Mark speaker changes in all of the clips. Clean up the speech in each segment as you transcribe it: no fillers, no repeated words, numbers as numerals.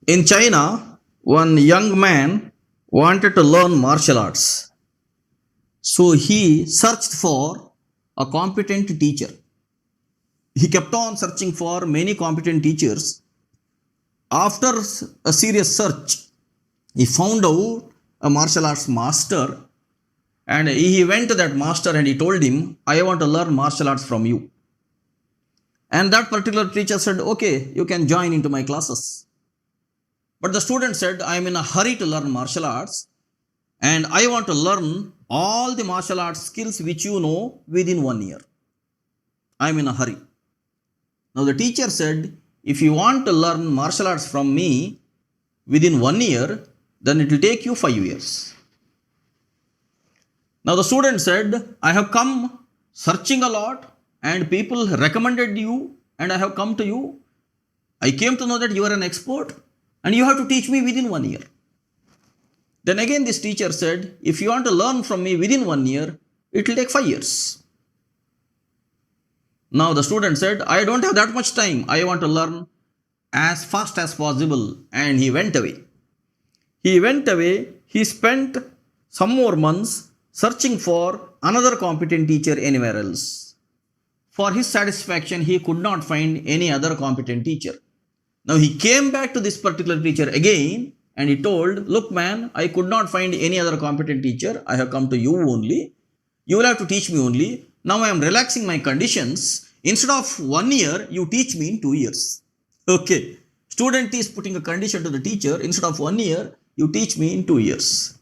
Speaker 1: In China, one young man wanted to learn martial arts. So he searched for a competent teacher. He kept on searching for many competent teachers. After a serious search, he found out a martial arts master, and he went to that master and he told him, I want to learn martial arts from you. And that particular teacher said, okay, you can join into my classes. But the student said, I am in a hurry to learn martial arts and I want to learn all the martial arts skills which you know within 1 year. I am in a hurry. Now the teacher said, if you want to learn martial arts from me within 1 year, then it will take you 5 years. Now the student said, I have come searching a lot and people recommended you and I have come to you. I came to know that you are an expert and you have to teach me within 1 year. Then again this teacher said, if you want to learn from me within 1 year, it will take 5 years. Now the student said, I don't have that much time. I want to learn as fast as possible. And he went away. He spent some more months searching for another competent teacher anywhere else. For his satisfaction, he could not find any other competent teacher. Now he came back to this particular teacher again and he told, look man, I could not find any other competent teacher. I have come to you only. You will have to teach me only. Now I am relaxing my conditions. Instead of 1 year, you teach me in 2 years. Okay. Student is putting a condition to the teacher. Instead of 1 year, you teach me in 2 years.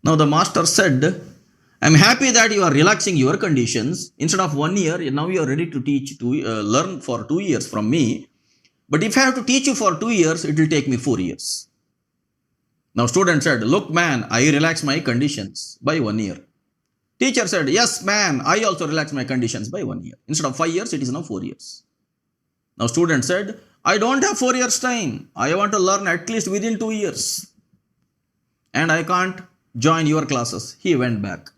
Speaker 1: Now the master said, I am happy that you are relaxing your conditions. Instead of 1 year, now you are ready to learn for 2 years from me. But if I have to teach you for 2 years, it will take me 4 years. Now student said, look man, I relax my conditions by 1 year. Teacher said, yes man, I also relax my conditions by 1 year. Instead of 5 years, it is now 4 years. Now student said, I don't have 4 years time. I want to learn at least within 2 years. And I can't join your classes. He went back.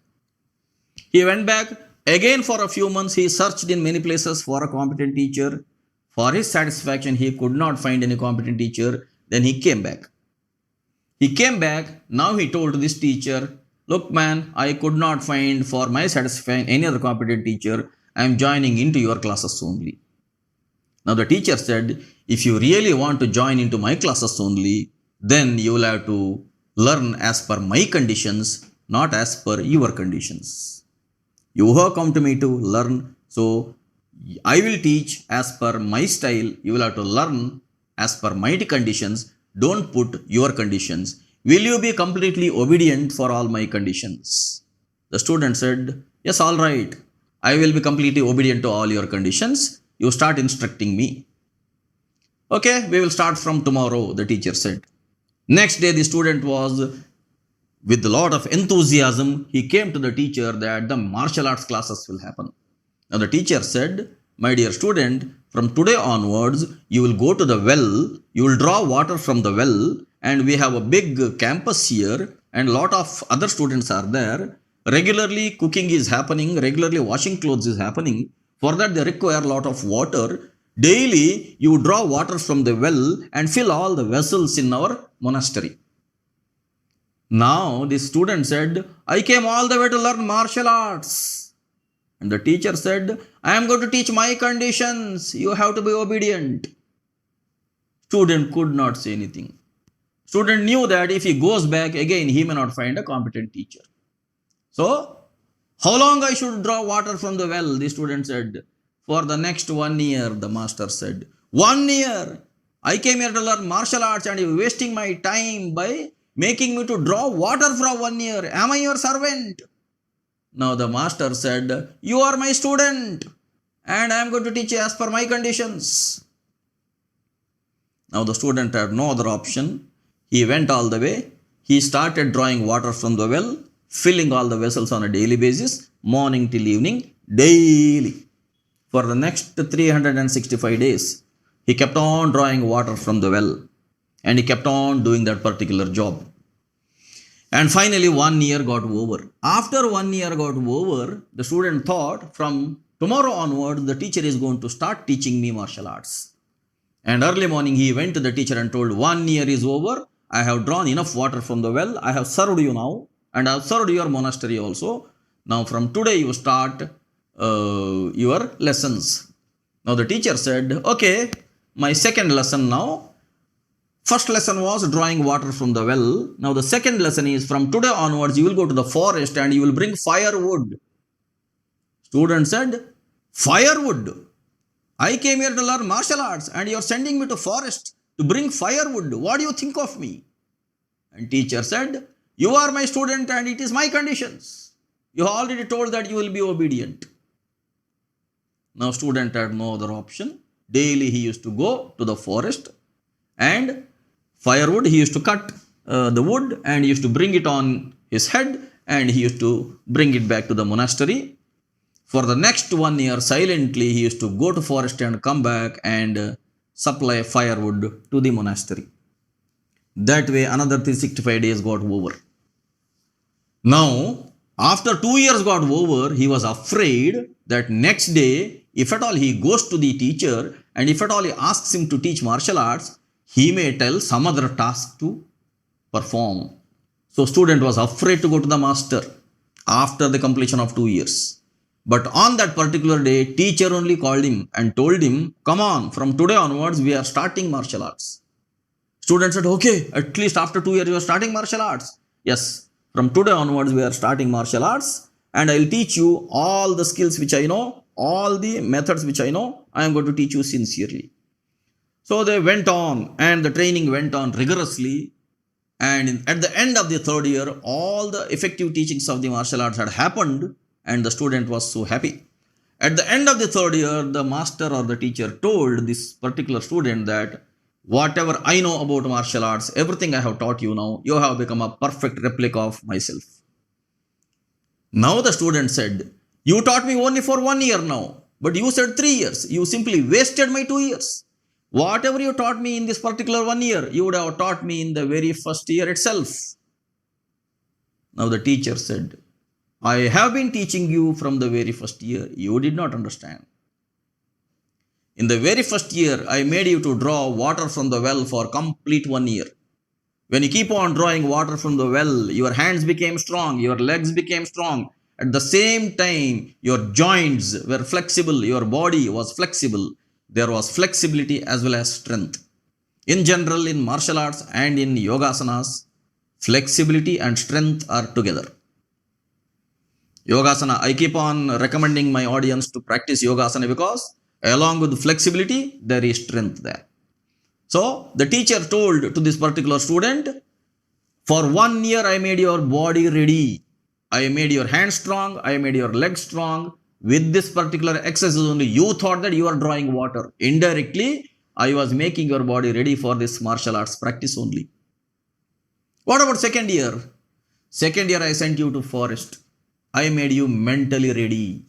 Speaker 1: Again for a few months. He searched in many places for a competent teacher. For his satisfaction, he could not find any competent teacher. Then he came back. Now he told this teacher, look man, I could not find for my satisfaction any other competent teacher. I am joining into your classes only. Now the teacher said, if you really want to join into my classes only, then you will have to learn as per my conditions, not as per your conditions. You have come to me to learn, so I will teach as per my style. You will have to learn as per my conditions. Don't put your conditions. Will you be completely obedient for all my conditions? The student said, yes, all right. I will be completely obedient to all your conditions. You start instructing me. Okay, we will start from tomorrow, the teacher said. Next day, the student was, with a lot of enthusiasm, he came to the teacher that the martial arts classes will happen. Now the teacher said, my dear student, from today onwards, you will go to the well, you will draw water from the well, and we have a big campus here, and a lot of other students are there. Regularly cooking is happening, regularly washing clothes is happening. For that, they require a lot of water. Daily, you draw water from the well and fill all the vessels in our monastery. Now, the student said, I came all the way to learn martial arts. And the teacher said, I am going to teach my conditions. You have to be obedient. Student could not say anything. Student knew that if he goes back again, he may not find a competent teacher. So, how long I should draw water from the well? The student said. For the next 1 year, the master said. 1 year? I came here to learn martial arts and you are wasting my time by making me to draw water for 1 year. Am I your servant? Now the master said, you are my student and I am going to teach you as per my conditions. Now the student had no other option. He went all the way. He started drawing water from the well, filling all the vessels on a daily basis, morning till evening, daily. For the next 365 days, he kept on drawing water from the well and he kept on doing that particular job. And finally 1 year got over. After 1 year got over, the student thought, from tomorrow onward, the teacher is going to start teaching me martial arts. And early morning he went to the teacher and told, 1 year is over. I have drawn enough water from the well. I have served you now, and I have served your monastery also. Now from today you start your lessons. Now the teacher said, okay, my second lesson now. First lesson was drawing water from the well. Now the second lesson is from today onwards you will go to the forest and you will bring firewood. Student said, firewood? I came here to learn martial arts and you are sending me to forest to bring firewood. What do you think of me? And teacher said, you are my student and it is my conditions. You have already told that you will be obedient. Now student had no other option. Daily he used to go to the forest and firewood, he used to cut the wood and he used to bring it on his head and he used to bring it back to the monastery. For the next 1 year, silently, he used to go to forest and come back and supply firewood to the monastery. That way, another 365 days got over. Now, after 2 years got over, he was afraid that next day, if at all he goes to the teacher and if at all he asks him to teach martial arts, he may tell some other task to perform. So, student was afraid to go to the master after the completion of 2 years. But on that particular day, teacher only called him and told him, come on, from today onwards, we are starting martial arts. Student said, okay, at least after 2 years, you are starting martial arts. Yes, from today onwards, we are starting martial arts and I will teach you all the skills which I know, all the methods which I know, I am going to teach you sincerely. So they went on and the training went on rigorously. And at the end of the third year, all the effective teachings of the martial arts had happened. And the student was so happy. At the end of the third year, the master or the teacher told this particular student that whatever I know about martial arts, everything I have taught you now, you have become a perfect replica of myself. Now the student said, you taught me only for 1 year now, but you said 3 years. You simply wasted my 2 years. Whatever you taught me in this particular 1 year, you would have taught me in the very first year itself. Now the teacher said, I have been teaching you from the very first year. You did not understand. In the very first year, I made you to draw water from the well for complete 1 year. When you keep on drawing water from the well, your hands became strong, your legs became strong. At the same time, your joints were flexible, your body was flexible. There was flexibility as well as strength. In general, in martial arts and in yogasanas, flexibility and strength are together. Yogasana, I keep on recommending my audience to practice Yogasana because along with flexibility, there is strength there. So, the teacher told to this particular student, for 1 year I made your body ready. I made your hands strong, I made your legs strong. With this particular exercise only, you thought that you are drawing water. Indirectly, I was making your body ready for this martial arts practice only. What about second year? Second year I sent you to forest. I made you mentally ready.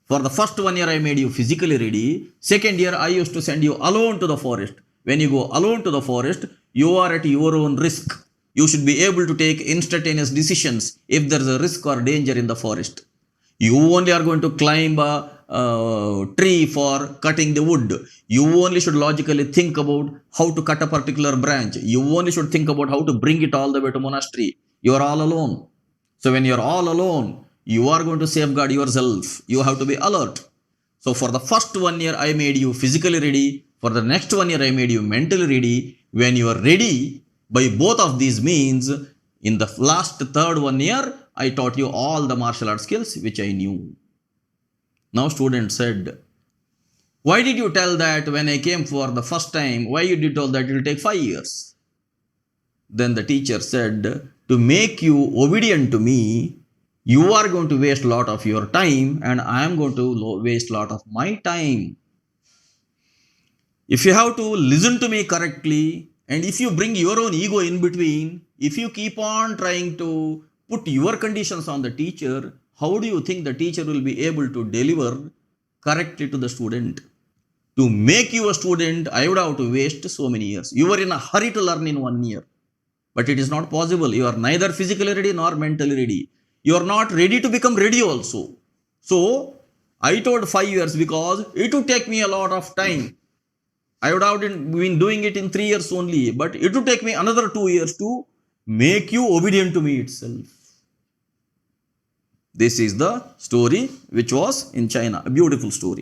Speaker 1: For the first 1 year, I made you physically ready. Second year, I used to send you alone to the forest. When you go alone to the forest, you are at your own risk. You should be able to take instantaneous decisions if there is a risk or danger in the forest. You only are going to climb a tree for cutting the wood. You only should logically think about how to cut a particular branch. You only should think about how to bring it all the way to monastery. You are all alone. So when you are all alone, you are going to safeguard yourself. You have to be alert. So for the first 1 year, I made you physically ready. For the next 1 year, I made you mentally ready. When you are ready, by both of these means, in the last third 1 year, I taught you all the martial arts skills which I knew. Now student said, why did you tell that when I came for the first time, why you did tell that it will take 5 years? Then the teacher said, to make you obedient to me, you are going to waste a lot of your time and I am going to waste a lot of my time. If you have to listen to me correctly and if you bring your own ego in between, if you keep on trying to put your conditions on the teacher, how do you think the teacher will be able to deliver correctly to the student? To make you a student, I would have to waste so many years. You were in a hurry to learn in 1 year. But it is not possible. You are neither physically ready nor mentally ready. You are not ready to become ready also. So, I told 5 years because it would take me a lot of time. I would have been doing it in 3 years only, but it would take me another 2 years to make you obedient to me itself. This is the story which was in China, a beautiful story.